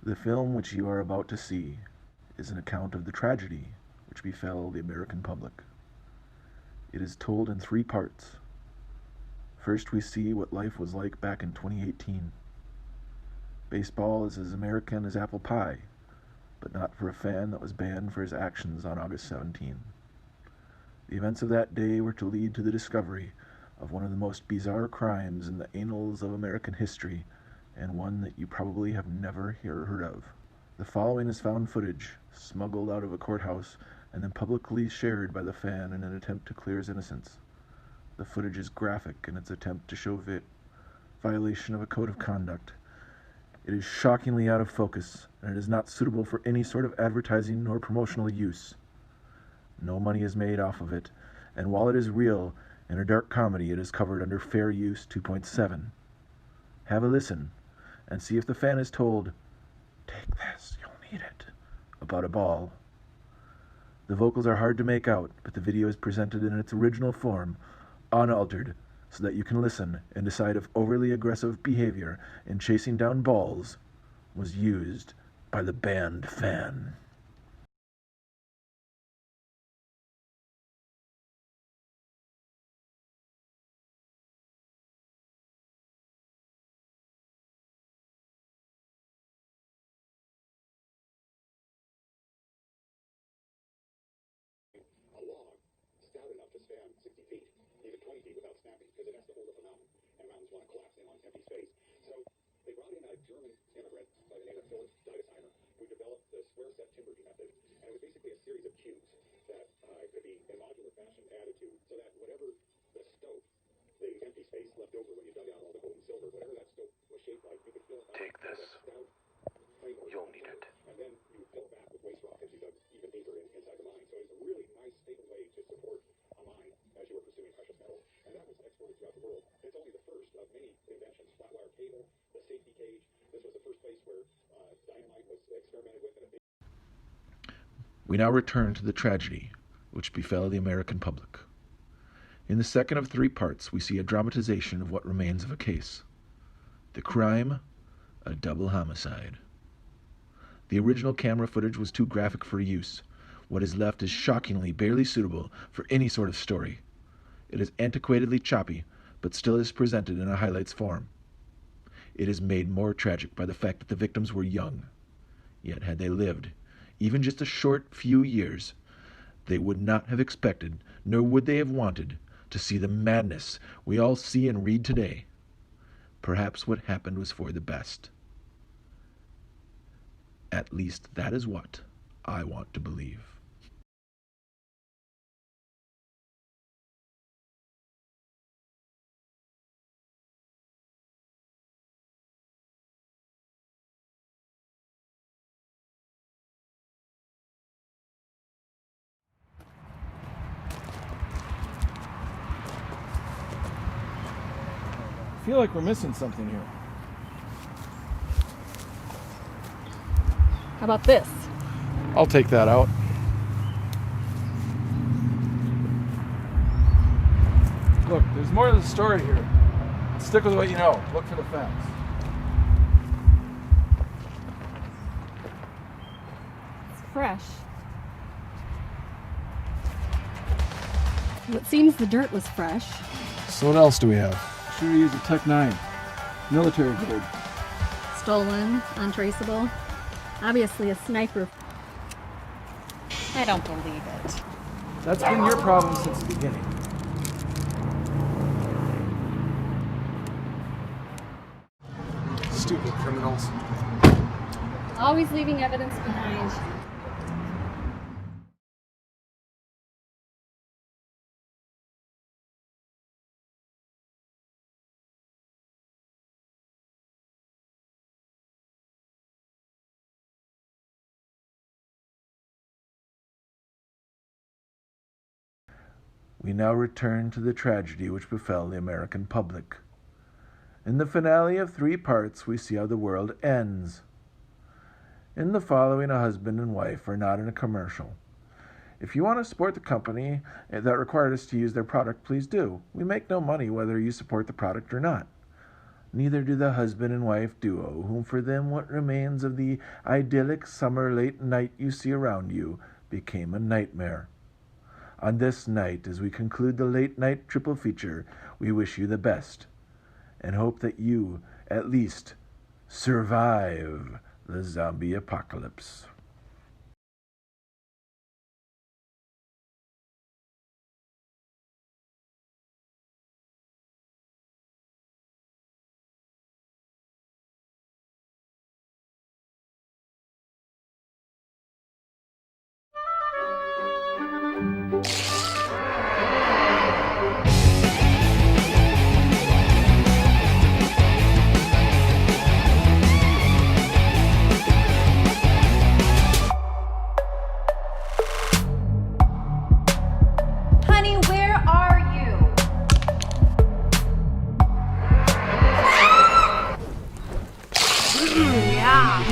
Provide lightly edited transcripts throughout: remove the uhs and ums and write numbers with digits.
The film which you are about to see is an account of the tragedy which befell the American public. It is told in 3 parts. First, we see what life was like back in 2018. Baseball is as American as apple pie, but not for a fan that was banned for his actions on August 17. The events of that day were to lead to the discovery of one of the most bizarre crimes in the annals of American history, and one that you probably have never heard of. The following is found footage, smuggled out of a courthouse and then publicly shared by the fan in an attempt to clear his innocence. The footage is graphic in its attempt to show violation of a code of conduct. It is shockingly out of focus, and it is not suitable for any sort of advertising nor promotional use. No money is made off of it, and while it is real and a dark comedy, it is covered under Fair Use 2.7. Have a listen, and see if the fan is told, "Take this, you'll need it," about a ball. The vocals are hard to make out, but the video is presented in its original form, unaltered, so that you can listen and decide if overly aggressive behavior in chasing down balls was used by the banned fan. A log stout enough to span 60 feet, even 20 feet without snapping, because it has to hold up a mountain, and mountains want to collapse in on empty space. So they brought in a German immigrant by the name of Philip Deidesheimer, who developed the square set timbers method, and it was basically a series of cubes that could be in modular fashion added to, so that whatever the stope, the empty space left over when you dug out all the gold and silver, whatever that stope was shaped like, you could fill it up. Take this. Stout framework. You'll need it. And then you would fill it back with waste rock as you dug even deeper inside the mine. So it's a really nice, stable way to support a mine as you were pursuing precious metals. And that was exported throughout the world. It's only the first of many inventions. Flat wire cable, the safety cage. This was the first place where dynamite was experimented with. We now return to the tragedy which befell the American public. In the second of 3 parts, we see a dramatization of what remains of a case. The crime, a double homicide. The original camera footage was too graphic for use. What is left is shockingly barely suitable for any sort of story. It is antiquatedly choppy, but still is presented in a highlights form. It is made more tragic by the fact that the victims were young. Yet had they lived, even just a short few years, they would not have expected, nor would they have wanted, to see the madness we all see and read today. Perhaps what happened was for the best. At least that is what I want to believe. I feel like we're missing something here. How about this? I'll take that out. Look, there's more to the story here. Stick with what you know. Look for the facts. It's fresh. Well, it seems the dirt was fresh. So what else do we have? Sure use a Tech 9. Military grade. Stolen, untraceable. Obviously a sniper. I don't believe it. That's been your problem since the beginning. Stupid criminals. Always leaving evidence behind. We now return to the tragedy which befell the American public. In the finale of 3 parts, we see how the world ends. In the following, a husband and wife are not in a commercial. If you want to support the company that required us to use their product, please do. We make no money whether you support the product or not. Neither do the husband and wife duo, whom for them what remains of the idyllic summer late night you see around you became a nightmare. On this night, as we conclude the late night triple feature, we wish you the best and hope that you, at least, survive the zombie apocalypse. Honey, where are you? Yeah.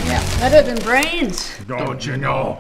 Yeah, better than brains. Don't you know?